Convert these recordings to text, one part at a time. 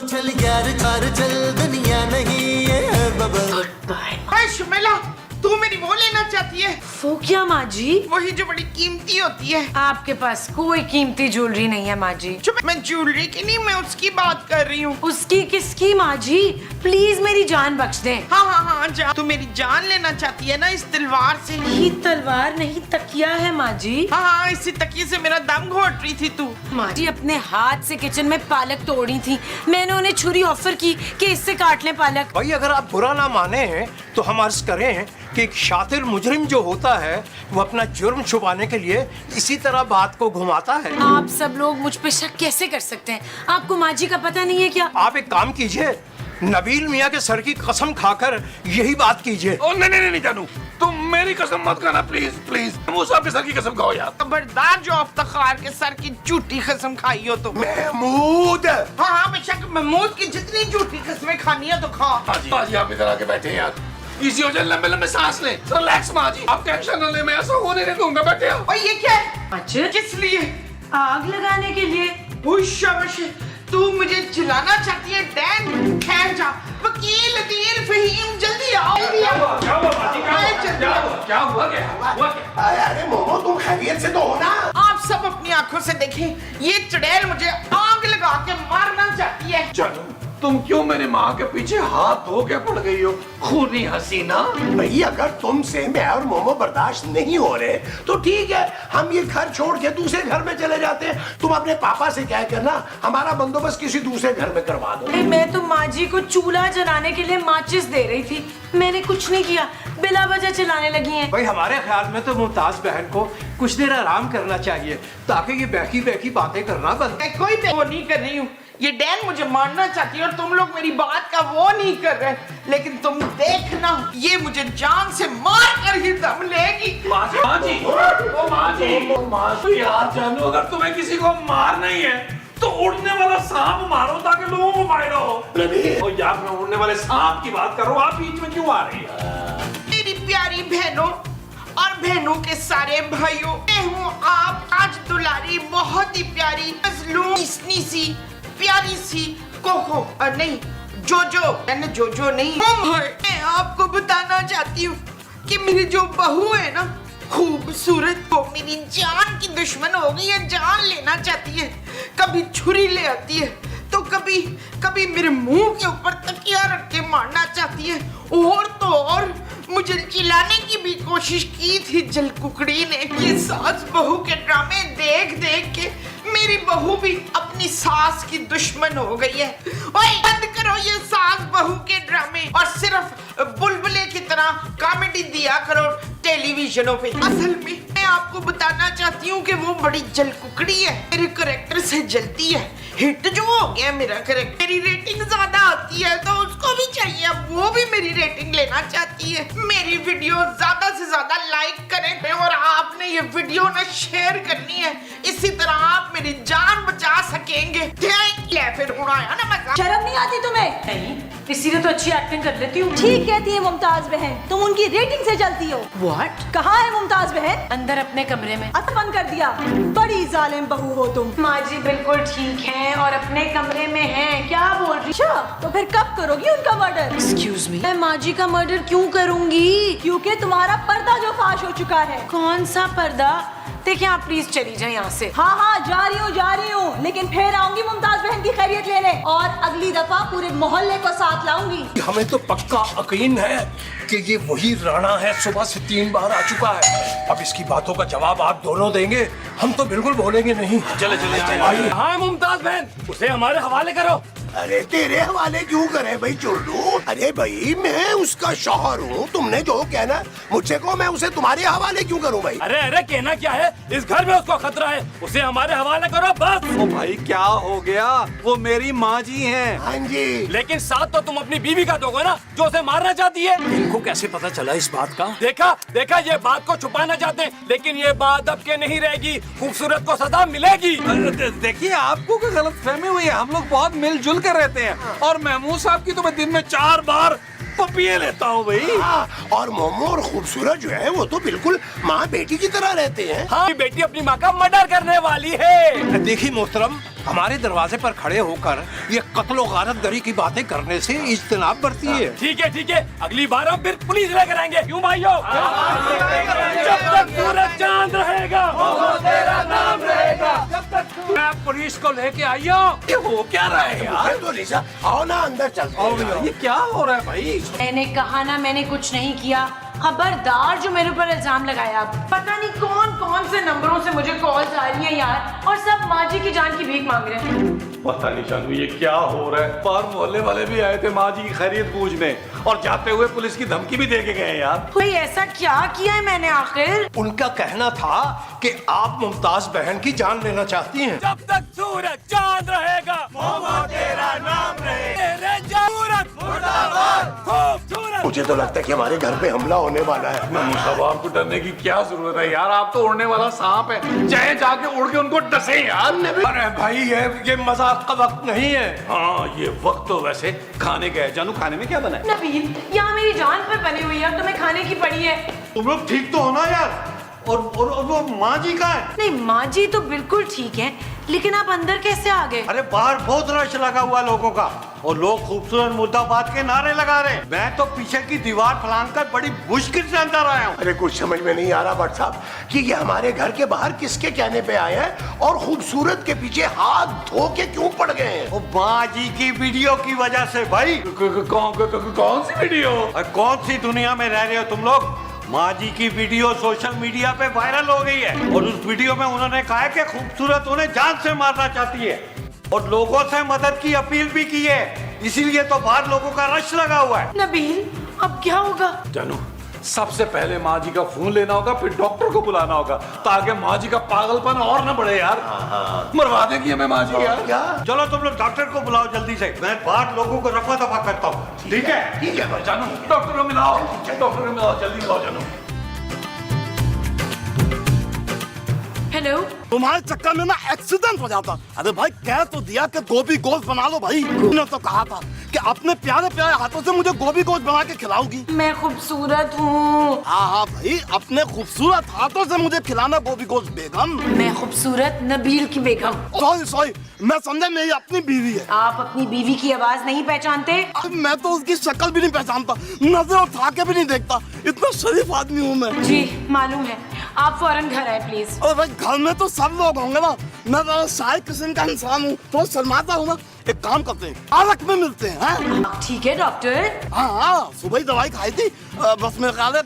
चल यार कार चल दुनिया नहीं ये बबल। Good bye. शुमेला, तू मेरी वो लेना चाहती है? वो क्या माँ जी? वही जो बड़ी कीमती होती है। आपके पास कोई कीमती ज्वेलरी नहीं है माँ जी। चुप, मैं ज्वेलरी की नहीं, मैं उसकी बात कर रही हूँ। उसकी किसकी माँ जी? प्लीज मेरी जान बख्श दें। हाँ हाँ हाँ, जा। तू मेरी जान लेना चाहती है ना इस तलवार से? ये तलवार नहीं तकिया है माँ जी। हाँ हाँ, इसी तकिए से मेरा दम घोट रही थी तू। माँ जी अपने हाथ से किचन में पालक तोड़ी थी, मैंने उन्हें छुरी ऑफर की कि इससे काट लें पालक। भाई अगर आप बुरा ना माने तो हम अर्ज करें कि एक शातिर मुजरिम जो होता है वो अपना जुर्म छुपाने के लिए इसी तरह बात को घुमाता है। आप सब लोग मुझ पे शक कैसे कर सकते हैं? आपको माँ जी का पता नहीं है क्या? आप एक काम कीजिए, नबील मियाँ के सर की कसम खाकर यही बात कीजिए। ओ नहीं नहीं नहीं जानू, तुम मेरी कसम मत खाना प्लीज प्लीज। मूसा के सर की कसम खाओ यार। खबरदार जो अफ्तार के सर की झूठी कसम खाई हो तो। महमूद। हाँ हाँ, बेशक महमूद की जितनी झूठी कसमें खानी है तो खा। माँ जी आप इधर आके बैठे हैं यार, इसी वजह लंबे लंबे सांस लें, रिलैक्स माँ जी, आप टेंशन न ले, मैं ऐसा होने नहीं दूंगा। बैठे हो। और ये क्या है? अच्छा, किस लिए? आग लगाने के लिए। शाबाश, तू मुझे चिल्लाना चाहती है? डैन खैर जा, वकील अदील फहीम जल्दी आओ। क्या हुआ माँ जी, क्या हुआ? अरे मोमो तुम खैरियत से तो हो ना? आप सब अपनी आंखों से देखें, ये चुड़ैल मुझे आग लगा के मारना चाहती है। जानू तुम क्यों मेरे माँ के पीछे हाथ धो के पड़ गई हो, खूनी हसीना? भाई अगर तुमसे मैं और मोमो बर्दाश्त नहीं हो रहे तो ठीक है, हम ये घर छोड़ के दूसरे घर में चले जाते हैं। तुम अपने पापा से क्या करना, हमारा बंदोबस्त किसी दूसरे घर में करवा दो। मैं तो माँ जी को चूल्हा जलाने के लिए माचिस दे रही थी, मैंने कुछ नहीं किया, बिला वजह चलाने लगी हैं। भाई हमारे ख्याल में तो मुमताज बहन को कुछ देर आराम करना चाहिए ताकि ये बहकी बहकी बातें करना बंद। मैं कोई वो नहीं कर रही हूँ, ये डैन मुझे मारना चाहती है और तुम लोग मेरी बात का वो नहीं कर रहे। लेकिन तुम देखना, ये मुझे जान से मार कर ही दम लेगी। माँ जी यार जानू, अगर तुम्हें किसी को मारना ही है तो उड़ने वाला सांप मारो ताकि लोगों को फायदा हो। और यार मैं उड़ने वाले सांप की बात कर रहा हूँ, आप बीच में क्यों आ रही है? मेरी प्यारी बहनों और बहनों के सारे भाइयों, मैं हूँ आप आज दुलारी बहुत ही प्यारी मजलूम सी प्यारी सी कोको नहीं जोजो, मैंने जोजो नहीं, मैं आपको बताना चाहती हूँ कि मेरी जो बहू है ना खूबसूरत, वो मेरी जान की दुश्मन हो गई है, जान लेना चाहती है। कभी छुरी ले आती है तो कभी कभी मेरे मुंह के ऊपर तकिया रख के मारना चाहती है, और तो और मुझे चिल्लाने की भी कोशिश की थी जलकुकड़ी ने। ये सास बहू के ड्रामे देख देख के मेरी बहू भी अपनी सास की दुश्मन हो गई है। ओए बंद करो ये सास बहू के ड्रामे और सिर्फ बुलबुले की तरह कॉमेडी दिया करो टेलीविजनों पे। असल में मैं आपको बताना चाहती हूँ कि वो बड़ी जलकुकड़ी है, मेरे कैरेक्टर से जलती है। हिट जो हो गया मेरा कैरेक्टर, मेरी रेटिंग ज्यादा आती है तो उसको भी चाहिए, अब वो भी मेरी रेटिंग लेना चाहती है। मेरी वीडियो ज्यादा से ज्यादा लाइक करें और आपने ये वीडियो ना शेयर करनी है, इसी तरह आप मेरी जान बचा सकेंगे। फिर उड़ाया ना मजा। शर्म नहीं आती तुम्हें? नहीं, इसीलिए तो अच्छी एक्टिंग कर लेती हूँ। ठीक कहती है मुमताज बहन, तुम उनकी रेटिंग से जलती हो। व्हाट? कहाँ है मुमताज बहन? अंदर अपने कमरे में। अच्छा बंद कर दिया, बड़ी जालिम बहू हो तुम। माँ जी बिल्कुल ठीक हैं और अपने कमरे में हैं, क्या बोल रही? अच्छा तो फिर कब करोगी उनका मर्डर? एक्सक्यूज मी, मैं माँ जी का मर्डर क्यों करूँगी? क्योंकि तुम्हारा पर्दा जो फाश हो चुका है। कौन सा पर्दा? देखिए आप प्लीज चली जाए यहाँ से। हाँ हाँ जा रही हूँ, लेकिन फिर आऊंगी मुमताज बहन की खैरियत लेने और अगली दफा पूरे मोहल्ले को साथ लाऊंगी। हमें तो पक्का यकीन है कि ये वही राणा है, सुबह से 3 बार आ चुका है। अब इसकी बातों का जवाब आप दोनों देंगे, हम तो बिल्कुल बोलेंगे नहीं। चले हाँ मुमताज बहन, उसे हमारे हवाले करो। अरे तेरे हवाले क्यों करे भाई चुल्लू? अरे भाई मैं उसका शौहर हूँ, तुमने जो कहना मुझसे को, मैं उसे तुम्हारे हवाले क्यों करूँ भाई? अरे अरे कहना क्या है, इस घर में उसको खतरा है, उसे हमारे हवाले करो बस। ओ भाई क्या हो गया, वो मेरी माँ जी हैं। हाँ जी, लेकिन साथ तो तुम अपनी बीवी का दोगे ना, जो उसे मारना चाहती है। इनको कैसे पता चला इस बात का? देखा ये बात को छुपाना चाहते हैं, लेकिन ये बात अब के नहीं रहेगी, खूबसूरत को सजा मिलेगी। देखिए आपको क्या गलतफहमी हुई है, हम लोग बहुत मिलजुल कर रहते हैं और महमूद साहब की तो मैं दिन में 4 बार पपिए लेता हूँ भाई। हाँ, और मोमो और खूबसूरत जो है वो तो बिल्कुल माँ बेटी की तरह रहते हैं। हाँ बेटी अपनी माँ का मर्डर करने वाली है। देखिए मोहतरम, हमारे दरवाजे पर खड़े होकर ये कत्लो गारत दरी की बातें करने से इज्तनाब बढ़ती है। ठीक है, अगली बार हम फिर पुलिस लेकर आएंगे। क्यों भाइयों? जब तक सूरज चांद रहेगा वो तेरा नाम रहेगा। जब तक मैं पुलिस को लेके आई हूँ। ये हो क्या रहा है यार? तो निशा आओ ना अंदर चलते हैं। ये क्या हो रहा है भाई? मैंने कहा ना मैंने कुछ नहीं किया। खबरदार जो मेरे ऊपर इल्जाम लगाया। पता नहीं कौन कौन से नंबरों से मुझे कॉल्स आ रही हैं यार, और सब माँ जी की जान की भीख मांग रहे हैं। पता नहीं जानू ये क्या हो रहा है। बाहर मोहल्ले वाले भी आए थे माँ जी की खैरियत पूछने, और जाते हुए पुलिस की धमकी भी दे के गए यार। कोई ऐसा क्या किया है मैंने आखिर? उनका कहना था कि आप मुमताज बहन की जान लेना चाहती हैं। जब तक सूरज चांद रहेगा वो तेरा नाम रहेगा। मुझे तो लगता है कि हमारे घर पे हमला होने वाला है। अब आपको डरने की क्या जरूरत है यार? आप तो उड़ने वाला सांप है, चाहे जाके उड़ के उनको डसे यार। अरे भाई ये मजाक का वक्त नहीं है। हाँ ये वक्त तो वैसे खाने का है। जानू खाने में क्या बना है? नबील, यहाँ मेरी जान पर बनी हुई है, तुम्हें खाने की पड़ी है। तुम लोग ठीक तो हो ना यार? और वो माँ जी कहाँ है? नहीं, माँ जी तो बिल्कुल ठीक है, लेकिन आप अंदर कैसे आ गए? अरे बाहर बहुत रश लगा हुआ लोगों का, और लोग खूबसूरत मुर्दाबाद के नारे लगा रहे हैं। मैं तो पीछे की दीवार फलांकर बड़ी मुश्किल से अंदर आया हूँ। अरे कुछ समझ में नहीं आ रहा भट्ट साहब कि ये हमारे घर के बाहर किसके कहने पे आए हैं और खूबसूरत के पीछे हाथ धो के क्यों पड़ गए हैं? वो माँ जी की वीडियो की वजह से भाई। कौन सी वीडियो? कौन सी दुनिया में रह रहे हो तुम लोग? माँ जी की वीडियो सोशल मीडिया पे वायरल हो गई है, और उस वीडियो में उन्होंने कहा है कि खूबसूरत उन्हें जान से मारना चाहती है, और लोगों से मदद की अपील भी की है। इसीलिए तो बाहर लोगों का रश लगा हुआ है। नबील, अब क्या होगा? जानू सबसे पहले माँ जी का फोन लेना होगा, फिर डॉक्टर को बुलाना होगा, ताकि माँ जी का पागलपन और न बढ़े यार। मरवा देगी हमें माँ जी यार। क्या? चलो तुम लोग डॉक्टर को बुलाओ जल्दी से, मैं बाहर लोगों को रफा दफा करता हूँ। ठीक है? ठीक है जानू डॉक्टर को मिलाओ, डॉक्टर को मिलाओ, जल्दी लाओ जानू। हेलो, तुम्हारे चक्कर में ना एक्सीडेंट हो जाता। अरे भाई कह तो दिया कि गोभी गोश्त बना लो भाई। तूने तो कहा था कि अपने प्यारे प्यारे हाथों से मुझे गोभी गोश्त बना के खिलाओगी। मैं खूबसूरत हूँ। हाँ भाई, अपने खूबसूरत हाथों से मुझे खिलाना गोभी गोश्त बेगम। मैं खूबसूरत नबील की बेगम। सॉरी, मैं समझा मेरी अपनी बीवी है। आप अपनी बीवी की आवाज नहीं पहचानते? मैं तो उसकी शक्ल भी नहीं पहचानता, नजर उठा के भी नहीं देखता, इतना शरीफ आदमी हूँ मैं। जी मालूम है। आप फौरन घर आए प्लीज। और भाई घर में तो सब लोग होंगे ना, मैं तो शाही किस्म का इंसान हूँ, तो शर्माता हूँ ना। एक काम करते हैं, पार्क में मिलते हैं। हाँ ठीक है डॉक्टर। हाँ, सुबह ही दवाई खाई थी, बस मेरे ख्याल है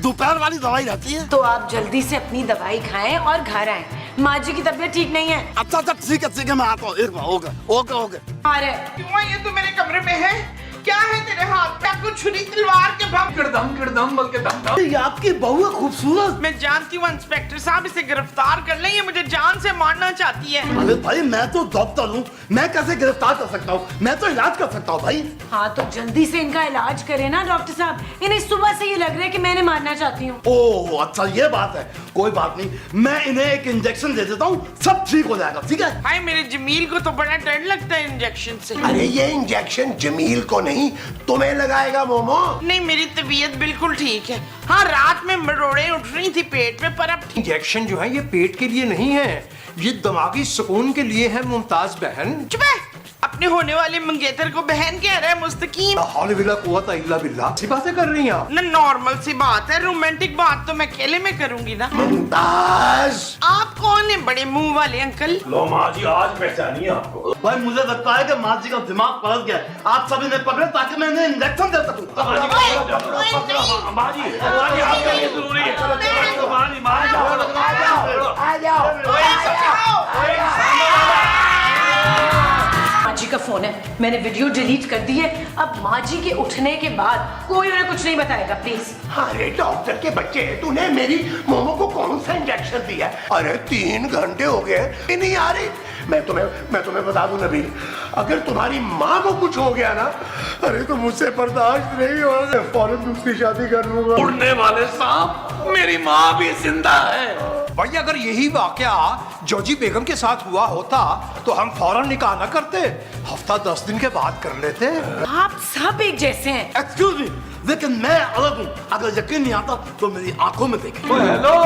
दोपहर वाली दवाई रहती है। तो आप जल्दी से अपनी दवाई खाएं और घर आएं। माँ जी की तबीयत ठीक नहीं है। अच्छा ठीक है, मैं आता हूँ। एक बार ओके। अरे क्यों ये तो मेरे कमरे में है? क्या है तेरे हाथ में? आपको छुरी तलवार के भम किड़दम बल्कि दम। ये आपकी बहू है खूबसूरत। मैं जानती हूँ इंस्पेक्टर साहब, इसे गिरफ्तार कर लें, ये मुझे जान से मारना चाहती है। अरे भाई मैं तो डॉक्टर हूँ, मैं कैसे गिरफ्तार कर सकता हूँ? मैं तो इलाज कर सकता हूँ भाई। हाँ तो जल्दी से इनका इलाज करें ना डॉक्टर साहब। इन्हें सुबह से ये लग रहा है कि मैंने मारना चाहती हूँ। ओह अच्छा ये बात है, कोई बात नहीं, मैं इन्हें एक इंजेक्शन दे देता हूँ, सब ठीक हो जाएगा। ठीक है? हाय मेरे जमील को तो बड़ा डर लगता है इंजेक्शन से। अरे ये इंजेक्शन जमील को नहीं तुम्हें लगाएगा मोमो। नहीं मेरी तबीयत बिल्कुल ठीक है। हाँ रात में मरोड़े उठ रही थी पेट में, पर अब ठीक। इंजेक्शन जो है ये पेट के लिए नहीं है, ये दिमागी सुकून के लिए है मुमताज बहन। चुप है, अपने होने वाले मंगेतर को बहन कह रहा है मुस्तकीम। हौले बिल्ला कुव्वत इल्ला बिल्लाह। सी बातें कर रही हैं आप। ना नॉर्मल सी बात है, रोमांटिक बात तो मैं अकेले में करूंगी ना। मुमताज आप कौन है बड़े मुंह वाले अंकल? लो माँ जी आज पहचानिए आपको। भाई मुझे लगता है कि माँ जी का दिमाग पलट गया, आप सभी ने पकड़े ताकि मैं इन्हें इंजेक्शन दे सकूं। माँ जी आपके लिए जरूरी है। आ जाओ। माँ जी का फोन है, मैंने वीडियो डिलीट कर दी है। अब माँ जी के उठने के बाद कोई उन्हें कुछ नहीं बताएगा प्लीज। अरे डॉक्टर के बच्चे, तूने मेरी मोमो को कौन सा इंजेक्शन दिया? अरे 3 घंटे हो गए नहीं आ रही। मैं तुम्हें बता दूं नबील, अगर तुम्हारी माँ को कुछ हो गया ना, अरे तो मुझसे बर्दाश्त नहीं होगा, मैं फौरन दूसरी शादी कर लूंगा। उड़ने वाले सांप, मेरी माँ भी जिंदा है। भाई अगर यही वाकया जोजी बेगम के साथ हुआ होता तो हम फौरन निकाह न करते, हफ्ता 10 दिन के बाद कर लेते। आप सब एक जैसे हैं। एक्सक्यूज मी, लेकिन मैं अलग हूँ। अगर यकीन नहीं आता तो मेरी आंखों में देखें। हेलो,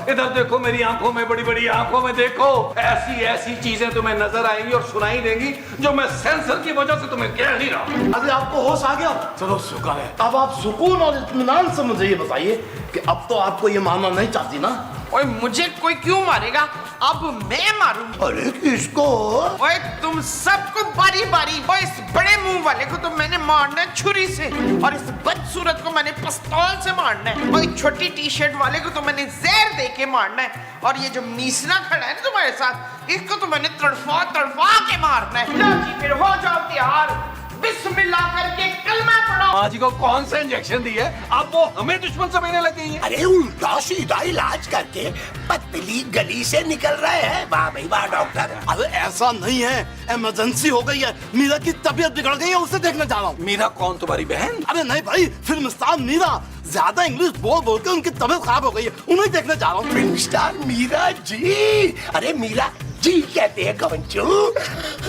इधर देखो, मेरी आंखों में, बड़ी बड़ी आंखों में देखो। ऐसी ऐसी चीजें तुम्हें नजर आएंगी और सुनाई देंगी जो मैं सेंसर की वजह से तुम्हें कह नहीं रहा। अरे आपको होश आ गया? चलो शुक्र है। अब आप सुकून और इत्मीनान से मुझे ये बताइए कि अब तो आपको ये मानना नहीं चाहती ना? ओए मुझे कोई क्यों मारेगा? अब मैं मारूंगी। अरे किसको? ओए तुम सबको बारी बारी। ओए इस बड़े मुंह वाले को तो मैंने मारना है छुरी से, और इस बदसूरत को मैंने पिस्तौल से मारना है, और इस छोटी टी शर्ट वाले को तो मैंने जहर दे के मारना है, और ये जो मीसना खड़ा है ना तुम्हारे साथ, इसको तो मैंने तड़फा तड़फा के मारना है। लो जी फिर हो जाओ तैयार, बिस्मिल्लाह करके कलमा पढ़ो। माँ जी को कौन सा इंजेक्शन दिया है? अब वो हमें दुश्मन समझने लगी है। अरे उल्टा सीधा इलाज करके पतली गली से निकल रहे हैं। वाह भाई वाह डॉक्टर। अरे ऐसा नहीं है, इमरजेंसी हो गई है, मीरा की तबीयत बिगड़ गई है, उसे देखने जा रहा हूँ। मीरा कौन, तुम्हारी बहन? अरे नहीं भाई, फिल्म स्टार मीरा। ज्यादा इंग्लिश बोल बोल के उनकी तबीयत खराब हो गई है, उन्हें देखने जा रहा हूँ। Film star Meera ji? अरे मीरा जी कहते हैं कवंचू।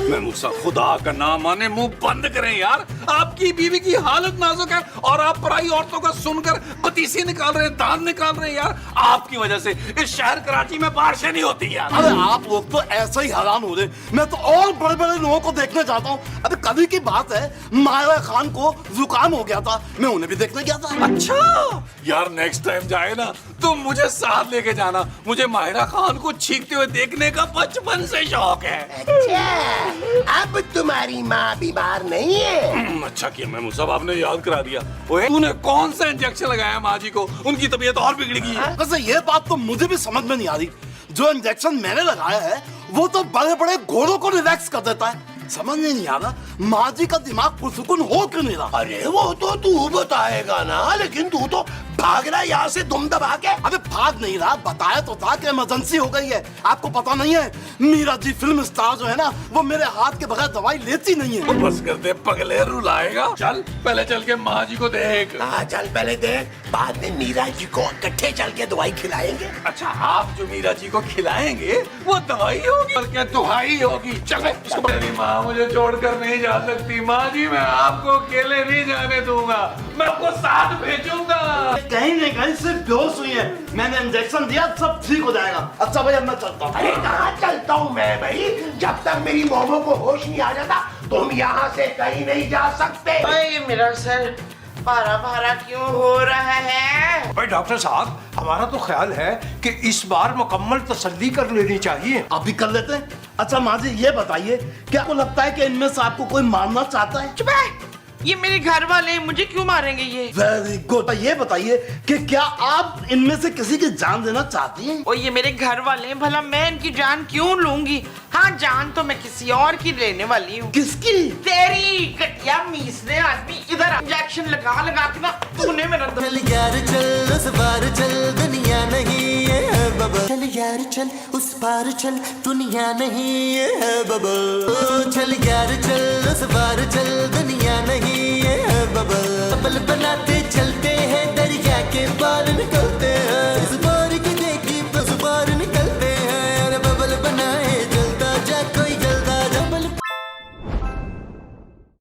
मैं मूसा, खुदा का नाम आने मुंह बंद करें यार। आपकी बीवी की हालत नाजुक है और आप पराई औरतों का सुनकर पतीसी निकाल रहे हैं, दांत निकाल रहे हैं यार। आपकी वजह से इस शहर कराची में बारिशें नहीं होती यार। अरे आप लोग तो ऐसे ही हैरान हो रहे, मैं तो और बड़े बड़े लोगों को देखने जाता हूँ। अरे कभी की बात है, माहिरा खान को जुकाम हो गया था, मैं उन्हें भी देखने गया था। अच्छा यार, नेक्स्ट टाइम जाए ना तो मुझे साथ लेके जाना। मुझे माहिरा खान को छींकते हुए देखने का बचपन से शौक है। अच्छा, अब तुम्हारी माँ बीमार नहीं है? अच्छा किया मैं मुसाब, आपने याद करा दिया। ओए, तूने कौन सा इंजेक्शन लगाया माँ जी को? उनकी तबीयत और बिगड़ गई है। वैसे ये बात तो मुझे भी समझ में नहीं आ रही। जो इंजेक्शन मैंने लगाया है वो तो बड़े बड़े घोड़ों को रिलैक्स कर देता है। समझ में नहीं आ रहा माँ जी का दिमाग पुरसुकून हो क्यों नहीं रहा। अरे वो तो तू बताएगा ना, लेकिन तू तो भाग रहा यहाँ से दुम दबा के। अबे भाग नहीं रहा, बताया तो था कि इमरजेंसी हो गई है। आपको पता नहीं है, मीरा जी फिल्म स्टार जो है ना, वो मेरे हाथ के बगैर दवाई लेती नहीं है। बस कर दे पगले, रुलाएगा। चल पहले चल के माँ जी को देख। हाँ चल पहले देख, बाद में मीरा जी को इकट्ठे चल के दवाई खिलाएंगे। अच्छा, आप जो मीरा जी को खिलाएंगे वो दवाई होगी और क्या दुहाई होगी? चल मेरी माँ मुझे छोड़कर नहीं जा सकती। माँ जी मैं आपको अकेले नहीं जाने दूंगा, मैं आपको साथ भेजूंगा। कहीं नहीं कहीं सिर्फ बेहोश हुई है, मैंने इंजेक्शन दिया, सब ठीक हो जाएगा। अच्छा भाई अब मैं चलता हूँ। अरे कहाँ चलता हूँ मैं भाई, जब तक मेरी मोमो को होश नहीं आ जाता तुम यहाँ से कहीं नहीं जा सकते। ओए मेरा सर भारा भारा क्यों हो रहा है? भाई डॉक्टर साहब, हमारा तो ख्याल है कि इस बार मुकम्मल तसल्ली कर लेनी चाहिए। अभी कर लेते हैं। अच्छा माँ जी ये बताइए, क्या आपको लगता है कि इनमें से आपको कोई मारना चाहता है? चुप है, ये मेरे घर वाले हैं, मुझे क्यों मारेंगे ये? Very good. ये बताइए कि क्या आप इनमें से किसी की जान देना चाहती हैं? ओ ये मेरे घर वाले हैं, भला मैं इनकी जान क्यों लूंगी? हाँ जान तो मैं किसी और की लेने वाली हूँ। किसकी? तेरी घटिया मीसने आदमी, इधर इंजेक्शन लगा लगा के ना तूने मेरा चल यार चल उस पार चल, दुनिया नहीं है बबल। चल यार चल उस पार चल, दुनिया नहीं है बबल। चल यार चल उस पार चल।